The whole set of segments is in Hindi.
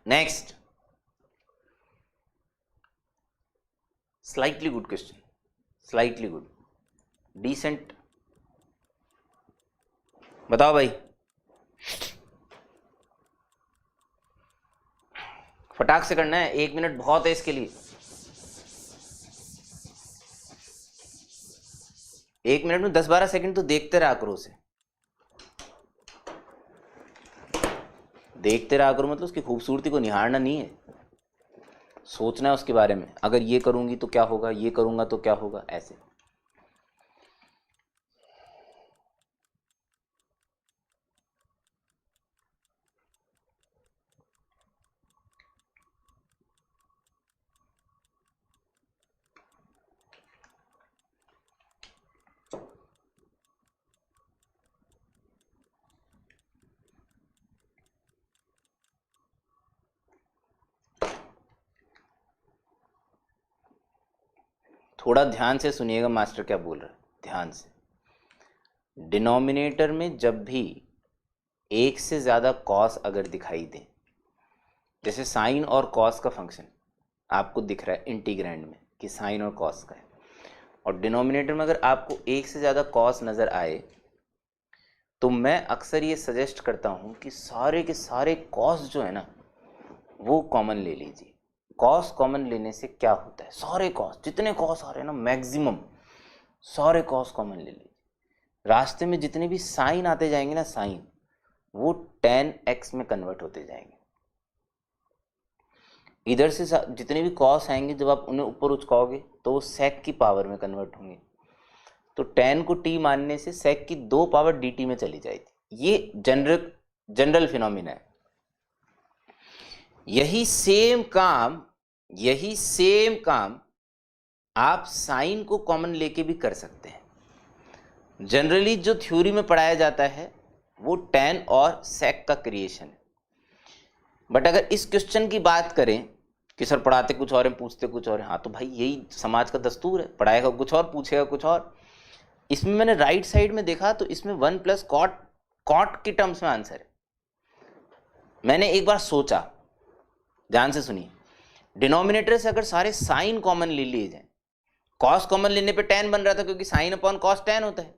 Next, slightly good question, slightly good, decent. बताओ भाई, फटाक से करना है, 1 मिनट बहुत है इसके लिए। 1 मिनट में 10-12 सेकंड तो देखते रहा करो उसे, देखते रहा करो, मतलब उसकी खूबसूरती को निहारना नहीं है, सोचना है उसके बारे में, अगर ये करूंगी तो क्या होगा, ये करूंगा तो क्या होगा, ऐसे। थोड़ा ध्यान से सुनिएगा मास्टर क्या बोल रहा है, ध्यान से। डिनोमिनेटर में जब भी एक से ज़्यादा कॉस अगर दिखाई दे, जैसे साइन और कॉस का फंक्शन आपको दिख रहा है इंटीग्रैंड में कि साइन और कॉस का है, और डिनोमिनेटर में अगर आपको एक से ज़्यादा कॉस नज़र आए, तो मैं अक्सर ये सजेस्ट करता हूँ कि सारे के सारे कॉस जो है ना वो कॉमन ले लीजिए। कॉस कॉमन लेने से क्या होता है, सारे कॉस, जितने कॉस आ रहे हैं ना मैक्सिमम सारे कॉस कॉमन ले लीजिए। रास्ते में जितने भी साइन आते जाएंगे ना, साइन, वो tan x में कन्वर्ट होते जाएंगे। इधर से जितने भी कॉस आएंगे जब आप उन्हें ऊपर उचकाओगे तो वो sec की पावर में कन्वर्ट होंगे। तो tan को t मानने से sec की 2 पावर dt में चली जाएगी। ये जनरल फिनोमिना है। यही सेम काम आप साइन को कॉमन लेके भी कर सकते हैं। जनरली जो थ्योरी में पढ़ाया जाता है वो tan और sec का क्रिएशन है। बट अगर इस क्वेश्चन की बात करें कि सर पढ़ाते कुछ और है, पूछते कुछ और है, हाँ तो भाई यही समाज का दस्तूर है, पढ़ाएगा कुछ और पूछेगा कुछ और। इसमें मैंने राइट साइड में देखा तो इसमें 1 + cot की टर्म्स में आंसर है। मैंने एक बार सोचा, ध्यान से सुनिए, डिनोमिनेटर से अगर सारे साइन कॉमन ले लिए जाए, कॉस कॉमन लेने पे tan बन रहा था क्योंकि साइन अपॉन कॉस tan होता है।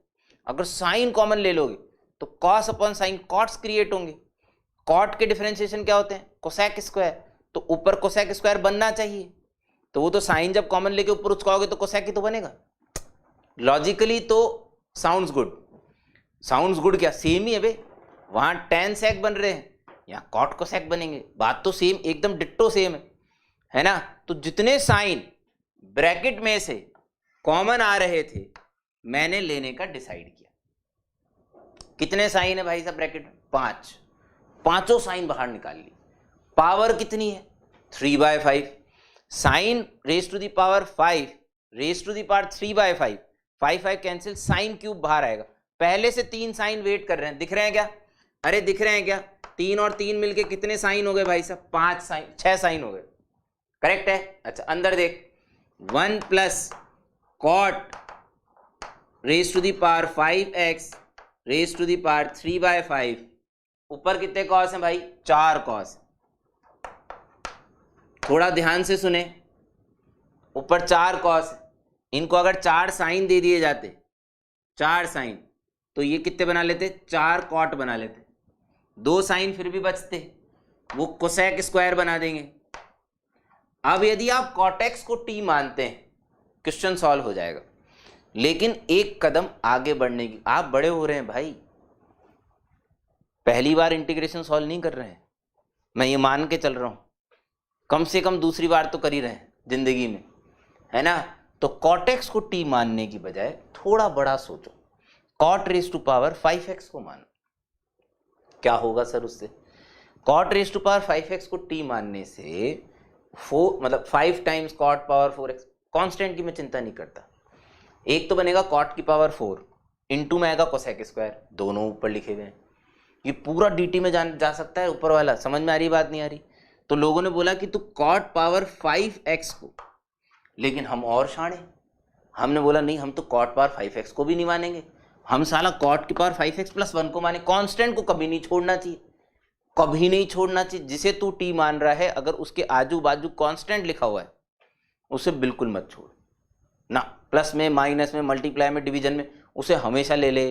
अगर साइन कॉमन ले लोगे तो cos upon sine cots create होंगे। कॉट के डिफरेंशिएशन क्या होते हैं, कोसेक स्क्वायर, तो ऊपर कोसेक स्क्वायर बनना चाहिए, तो वो तो साइन जब कॉमन लेके ऊपर उचकाओगे तो कोसेक ही तो बनेगा। लॉजिकली तो साउंड्स गुड क्या सेम ही है बे, वहां tan sec बन रहे हैं, यहाँ कॉट कोसेक बनेंगे, बात तो सेम, एकदम डिट्टो सेम है ना। तो जितने साइन ब्रैकेट में से कॉमन आ रहे थे मैंने लेने का डिसाइड किया। कितने साइन है भाई साहब ब्रैकेट में, 5, पांचों साइन बाहर निकाल ली। पावर कितनी है, 3/5, sine raise to the power 5 raise to the power 3/5, 5 cancel, sine cube बाहर आएगा। पहले से 3 साइन वेट कर रहे हैं, दिख रहे हैं क्या, अरे दिख रहे हैं क्या, 3 और 3 मिलके कितने साइन हो गए भाई साहब, 5 साइन, 6 साइन हो गए, करेक्ट है। अच्छा अंदर देख, 1 + cot raise to the power 5x raise to the power 3/5, ऊपर कितने कॉस हैं भाई, 4 कॉस। थोड़ा ध्यान से सुने, ऊपर 4 कॉस, इनको अगर 4 साइन दे दिए जाते, 4 साइन, तो ये कितने बना लेते, 4 कॉट बना लेते। 2 साइन फिर भी बचते, वो कोसेक स्क्वायर बना देंगे। अब यदि आप कॉटेक्स को t मानते हैं, क्वेश्चन सॉल्व हो जाएगा। लेकिन एक कदम आगे बढ़ने की, आप बड़े हो रहे हैं भाई, पहली बार इंटीग्रेशन सॉल्व नहीं कर रहे हैं, मैं ये मान के चल रहा हूं, कम से कम दूसरी बार तो कर ही रहे हैं जिंदगी में, है ना। तो कॉटेक्स को t मानने की बजाय थोड़ा बड़ा सोचो, cot raise to power 5x को मानो। क्या होगा सर उससे, cot raise to power 5x को t मानने से 4 मतलब 5 times cot power 4x, constant की मैं चिंता नहीं करता, एक तो बनेगा cot की पावर 4, इनटू में आएगा कोसेक स्क्वायर, दोनों ऊपर लिखे हुए हैं, ये पूरा dt में जा सकता है ऊपर वाला। समझ में आ रही बात, नहीं आ रही? तो लोगों ने बोला कि तू cot पावर 5x को, लेकिन हम और शाणे, हमने बोला नहीं, हम तो cot पावर 5x को भी नहीं मानेंगे, हम साला cot की पावर 5x + 1 को माने। कांस्टेंट को कभी नहीं छोड़ना चाहिए, कभी नहीं छोड़ना चाहिए। जिसे तू टी मान रहा है, अगर उसके आजू बाजू कांस्टेंट लिखा हुआ है उसे बिल्कुल मत छोड़ ना। प्लस में, माइनस में, मल्टीप्लाई में, डिवीजन में, उसे हमेशा ले ले,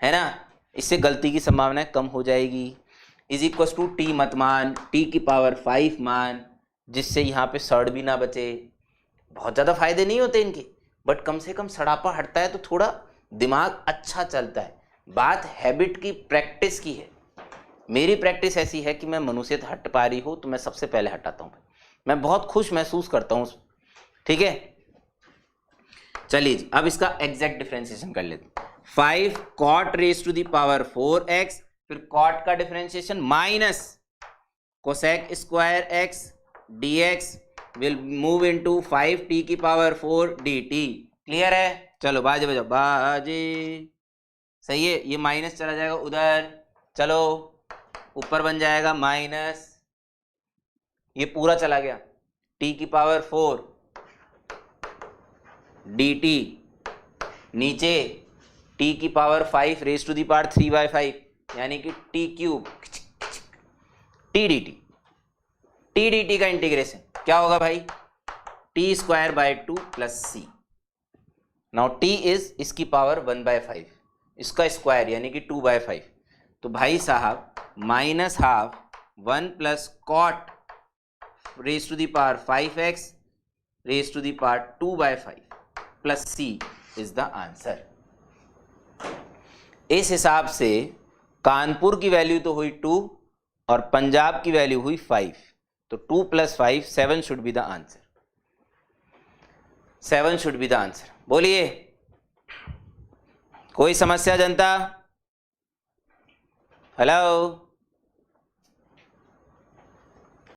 है ना। इससे गलती की संभावना कम हो जाएगी। इज इक्वल टू टी मत मान, टी की पावर 5 मान, जिससे यहाँ पे सड़ भी ना बचे। बहुत ज़्यादा फायदे नहीं होते इनके, बट कम से कम सड़ापा हटता है तो थोड़ा दिमाग अच्छा चलता है। बात हैबिट की, प्रैक्टिस की है। मेरी प्रैक्टिस ऐसी है कि मैं मनुष्य से हट पा रही हूँ तो मैं सबसे पहले हटाता हूँ। मैं बहुत खुश महसूस करता हूँ, ठीक है। चलिए अब इसका एग्जैक्ट डिफरेंशिएशन कर लेते हैं। 5 cot raise to the power 4x, फिर cot का differentiation minus cosec square x dx will move into 5t की पावर 4 dt। क्लियर है? चलो बाजे बजाओ, बाजे। सही है, ये माइनस चला जाएगा उधर, चलो ऊपर बन जाएगा माइनस, ये पूरा चला गया, t की पावर 4 dt, नीचे t की पावर 5 रेज टू दी पावर 3/5, यानी कि t क्यूब t dt का इंटीग्रेशन क्या होगा भाई? t square by 2 plus c। Now t is इसकी पावर 1/5, इसका स्क्वायर यानी कि 2/5। तो भाई साहब minus half 1 plus cot raise to the power 5x raise to the power 2/5 plus c is the answer. इस हिसाब से कानपुर की वैल्यू तो हुई 2 और पंजाब की वैल्यू हुई 5, तो 2 + 5 7 should be the answer. 7 should be the answer. बोलिए, कोई समस्या जनता? हेलो।